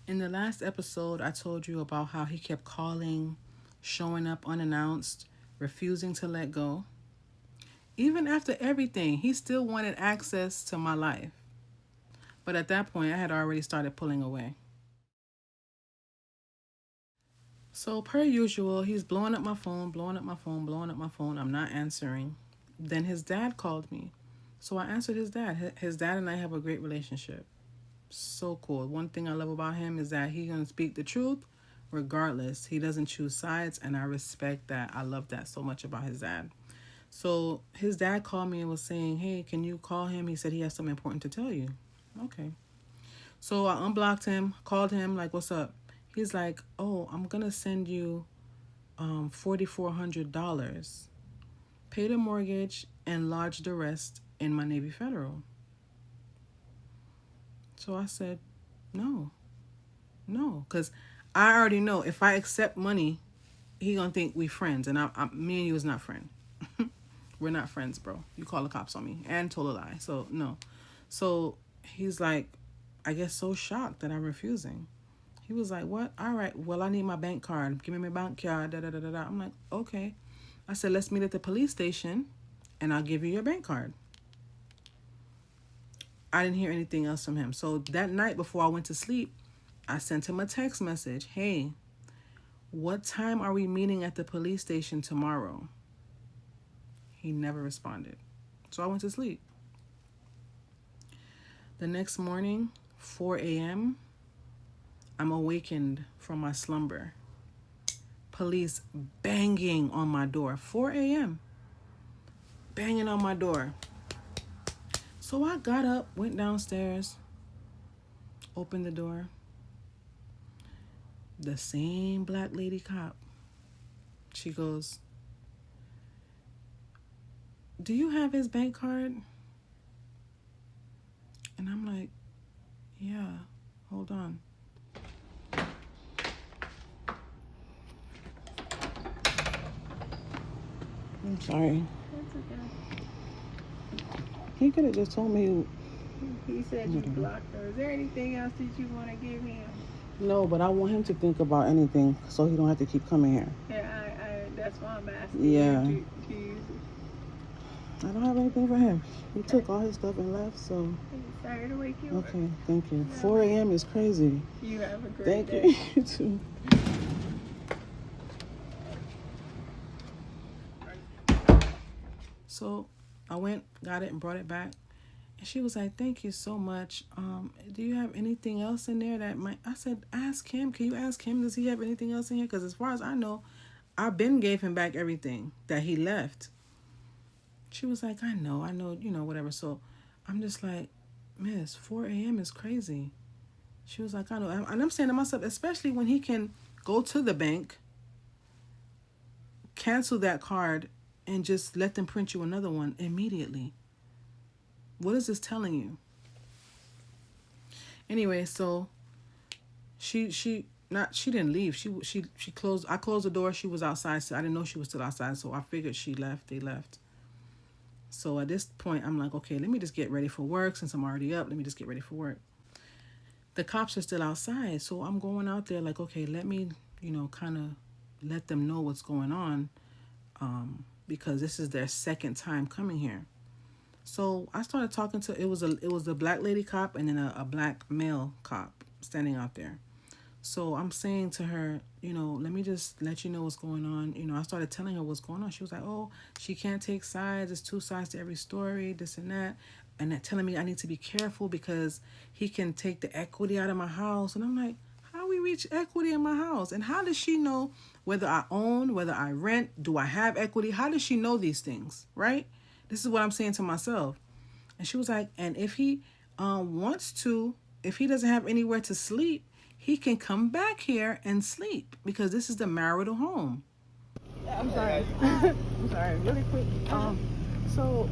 In the last episode, I told you about how he kept calling, showing up unannounced, refusing to let go. Even after everything, he still wanted access to my life. But at that point, I had already started pulling away. So, per usual, he's blowing up my phone, blowing up my phone, blowing up my phone. I'm not answering. Then his dad called me. So I answered his dad. His dad and I have a great relationship. So cool. One thing I love about him is that he's going to speak the truth regardless. He doesn't choose sides, and I respect that. I love that so much about his dad. So his dad called me and was saying, hey, can you call him? He said he has something important to tell you. Okay. So I unblocked him, called him, like, what's up? He's like, oh, I'm going to send you $4,400. Pay the mortgage and lodge the rest in my Navy Federal. So I said, no, because I already know if I accept money, he gonna think we friends, and me and you is not friend. We're not friends, bro. You call the cops on me and told a lie. So no. So he's like, I guess so shocked that I'm refusing. He was like, what? All right, well, I need my bank card. Give me my bank card. Da, da, da, da, da. I'm like, okay. I said, let's meet at the police station and I'll give you your bank card. I didn't hear anything else from him. So that night before I went to sleep, I sent him a text message. Hey, what time are we meeting at the police station tomorrow? He never responded. So I went to sleep. The next morning, 4 a.m., I'm awakened from my slumber. Police banging on my door. 4 a.m. Banging on my door. So I got up, went downstairs, opened the door. The same black lady cop. She goes, do you have his bank card? And I'm like, yeah, hold on. I'm sorry. That's okay. He could have just told me. He said you blocked her. Is there anything else that you want to give him? No, but I want him to think about anything so he don't have to keep coming here. Yeah, that's why I'm asking Yeah. you to use it. I don't have anything for him. He took all his stuff and left, so. Sorry to wake you up. Okay, thank you. 4 a.m. is crazy. You have a great Thank day. you. You too. So I went, got it, and brought it back. And she was like, thank you so much. Do you have anything else in there that might... I said, ask him. Can you ask him? Does he have anything else in here? Because as far as I know, I been gave him back everything that he left. She was like, I know, whatever. So I'm just like, miss, 4 a.m. is crazy. She was like, I know. And I'm saying to myself, especially when he can go to the bank, cancel that card, and just let them print you another one immediately. What is this telling you? Anyway, so she didn't leave. She closed. I closed the door. She was outside. So I didn't know she was still outside. So I figured she left. They left. So at this point, I'm like, okay, let me just get ready for work. Since I'm already up, let me just get ready for work. The cops are still outside. So I'm going out there like, okay, let me, kind of let them know what's going on. Because this is their second time coming here. So I started talking to, it was a black lady cop and then a black male cop standing out there. So I'm saying to her, let me just let you know what's going on. I started telling her what's going on. She was like, oh, she can't take sides. There's two sides to every story, this and that. And that telling me I need to be careful because he can take the equity out of my house. And I'm like, how we reach equity in my house? And how does she know whether I own, whether I rent, do I have equity? How does she know these things, right? This is what I'm saying to myself. And she was like, and if he wants to, if he doesn't have anywhere to sleep, he can come back here and sleep because this is the marital home. I'm sorry. I'm sorry. Really quick. So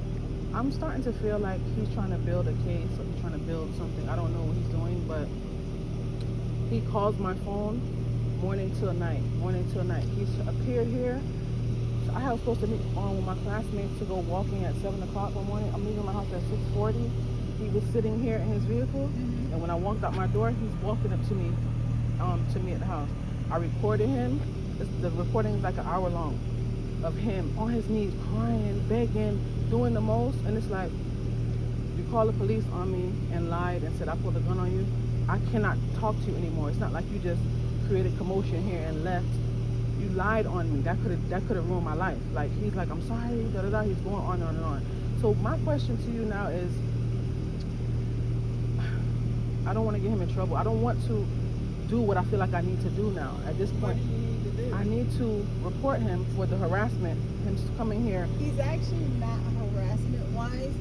I'm starting to feel like he's trying to build a case or he's trying to build something. I don't know what he's doing, but he calls my phone morning till night. He's appeared here. I was supposed to meet with my classmates to go walking at 7 o'clock one morning. I'm leaving my house at 6:40. He was sitting here in his vehicle, and when I walked out my door, he's walking up to me to me at the house. I recorded him. The recording is like an hour long of him on his knees, crying, begging, doing the most. And it's like, you call the police on me and lied and said I pulled a gun on you. I cannot talk to you anymore. It's not like you just created commotion here and left. You lied on me. That could have ruined my life. Like, he's like, I'm sorry, da da da. He's going on and on and on. So my question to you now is, I don't want to get him in trouble. I don't want to do what I feel like I need to do now. At this point, What do you need to do? I need to report him for the harassment. Him coming here. He's actually not harassment wise.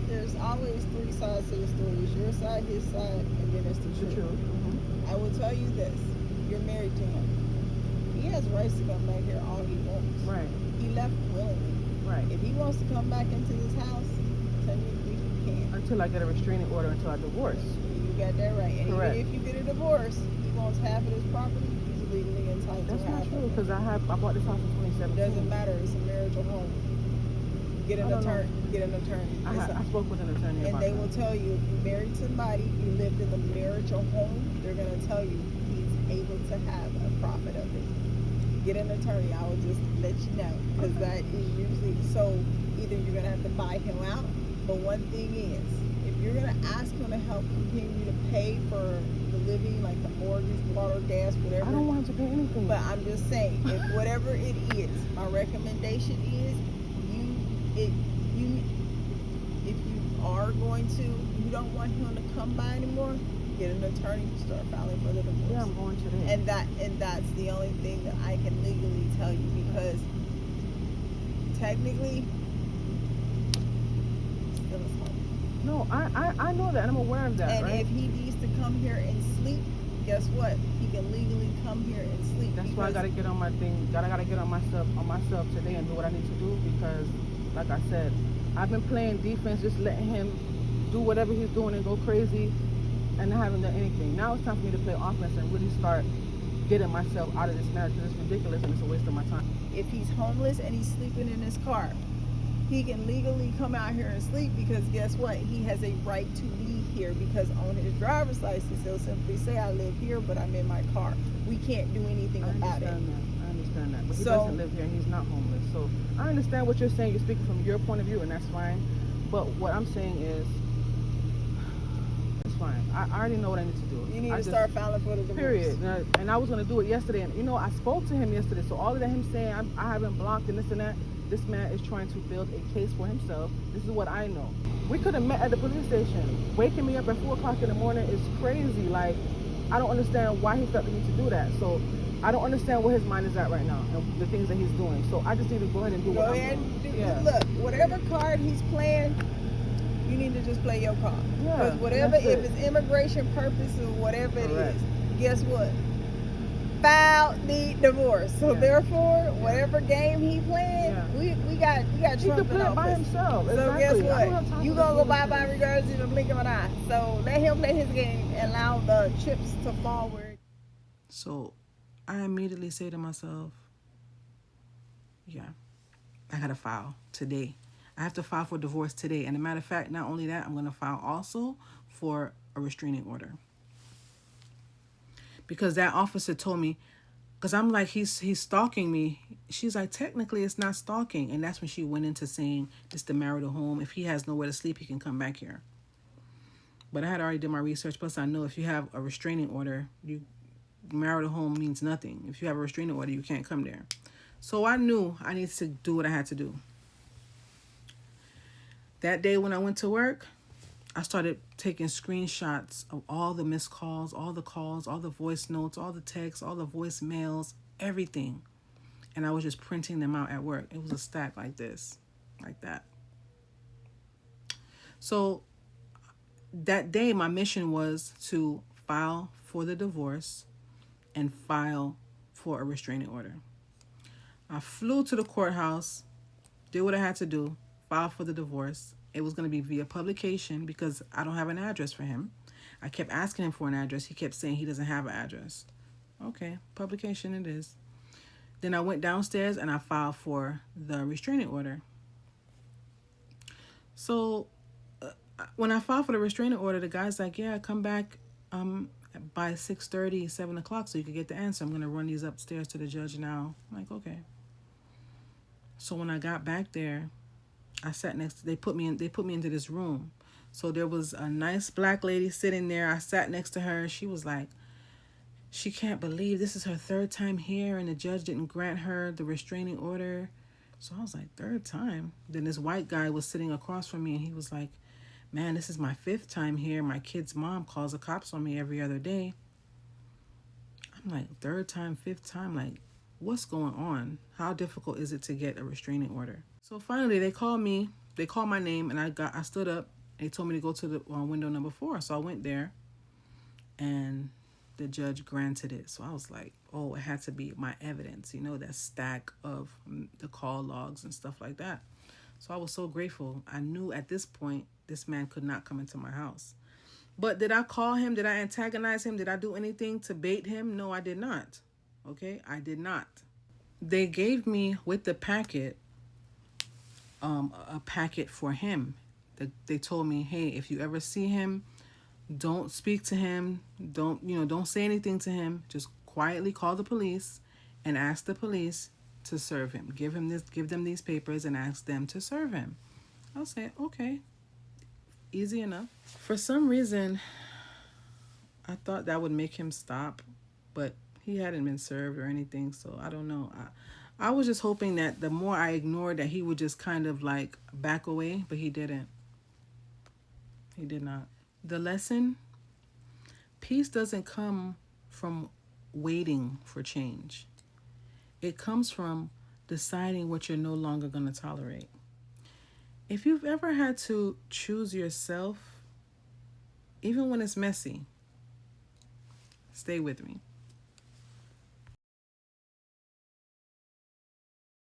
There's always three sides to the story. There's your side, his side, and then there's the The truth. truth. I will tell you this: you're married to him. He has rights to come back here all he wants. Right. He left willingly. Right. If he wants to come back into this house, technically he can. Until I get a restraining order, until I divorce. You got that right. And Correct. even if you get a divorce, he wants half of his property. He's legally entitled That's to not half true, of it. because I bought this house in 2017. Doesn't matter. It's a marital home. Get an I don't know. attorney. Get an attorney. I spoke with an attorney And about they that. will tell you if you married somebody, you lived in the marital home, they're going to tell you he's able to have a profit of it. Get an attorney. I will just let you know, because that is usually so. Either you're going to have to buy him out, but one thing is, if you're going to ask him to help continue to pay for the living, like the mortgage, water, gas, whatever. I don't want him to pay anything. But I'm just saying, if whatever it is, my recommendation is if you are going to, you don't want him to come by anymore, get an attorney to start filing for the divorce. Yeah, I'm going today. And that's the only thing that I can legally tell you, because technically, still his home. No, I know that, and I'm aware of that, And right? if he needs to come here and sleep, guess what? He can legally come here and sleep. That's why I gotta get on my thing. Gotta get on myself today and do what I need to do, because, like I said, I've been playing defense, just letting him do whatever he's doing and go crazy, and not having done anything. Now it's time for me to play offense and really start getting myself out of this marriage, because it's ridiculous and it's a waste of my time. If he's homeless and he's sleeping in his car, he can legally come out here and sleep, because guess what? He has a right to be here, because on his driver's license he'll simply say, I live here, but I'm in my car. We can't do anything about it. I understand that. But he So- doesn't live here and he's not homeless. So I understand what you're saying. You're speaking from your point of view, and that's fine. But what I'm saying is, it's fine. I already know what I need to do. You need I to just- start filing for the divorce. Period. And I was going to do it yesterday. And, I spoke to him yesterday. So all of that him saying I haven't blocked and this and that, this man is trying to build a case for himself. This is what I know. We could have met at the police station. Waking me up at 4 o'clock in the morning is crazy. Like, I don't understand why he felt the need to do that. So I don't understand where his mind is at right now and the things that he's doing. So I just need to go ahead and do Go what I'm ahead doing. and do, Yeah. look, whatever card he's playing, you need to just play your card. Yeah, Because whatever, that's if it. it's immigration purpose or whatever it Correct. is, guess what? File the divorce. So Yeah. therefore, whatever game he playing, Yeah. we got He Trump could in play it by office. himself. So Exactly. guess I don't have what? time You for gonna this go bye-bye foolishness. regardless of the blink of an eye. So let him play his game and allow the chips to fall where. So I immediately say to myself, yeah, I got to file today. I have to file for divorce today. And a matter of fact, not only that, I'm going to file also for a restraining order. Because that officer told me, because I'm like, he's stalking me. She's like, technically it's not stalking. And that's when she went into saying it's the marital home. If he has nowhere to sleep, he can come back here. But I had already done my research. Plus I know if you have a restraining order, marital home means nothing. If you have a restraining order, you can't come there. So I knew I needed to do what I had to do. That day when I went to work, I started taking screenshots of all the missed calls, all the voice notes, all the texts, all the voicemails, everything. And I was just printing them out at work. It was a stack like this, like that. So that day, my mission was to file for the divorce and file for a restraining order. I flew to the courthouse, did what I had to do, filed for the divorce. It was going to be via publication because I don't have an address for him. I kept asking him for an address. He kept saying he doesn't have an address. Okay, publication it is. Then I went downstairs and I filed for the restraining order. So when I filed for the restraining order, the guy's like, yeah, come back by 6:30, 7 o'clock, so you could get the answer. I'm going to run these upstairs to the judge now. I'm like, okay. So when I got back there, I sat next, they put me into this room. So there was a nice black lady sitting there. I sat next to her. She was like, she can't believe this is her third time here and the judge didn't grant her the restraining order. So I was like, third time? Then this white guy was sitting across from me and he was like, man, this is my fifth time here. My kid's mom calls the cops on me every other day. I'm like, third time, fifth time? Like, what's going on? How difficult is it to get a restraining order? So finally they called me. They called my name and I stood up. They told me to go to the window number 4. So I went there and the judge granted it. So I was like, oh, it had to be my evidence, that stack of the call logs and stuff like that. So I was so grateful. I knew at this point, this man could not come into my house. But did I call him? Did I antagonize him? Did I do anything to bait him? No, I did not. Okay, I did not. They gave me with the packet, a packet for him. They told me, hey, if you ever see him, don't speak to him. Don't say anything to him. Just quietly call the police and ask the police to serve him. Give them these papers and ask them to serve him. I'll say, okay, easy enough. For some reason, I thought that would make him stop, but he hadn't been served or anything, so I don't know. I was just hoping that the more I ignored that he would just kind of like back away, but he didn't. He did not. The lesson, peace doesn't come from waiting for change. It comes from deciding what you're no longer going to tolerate. If you've ever had to choose yourself, even when it's messy, stay with me.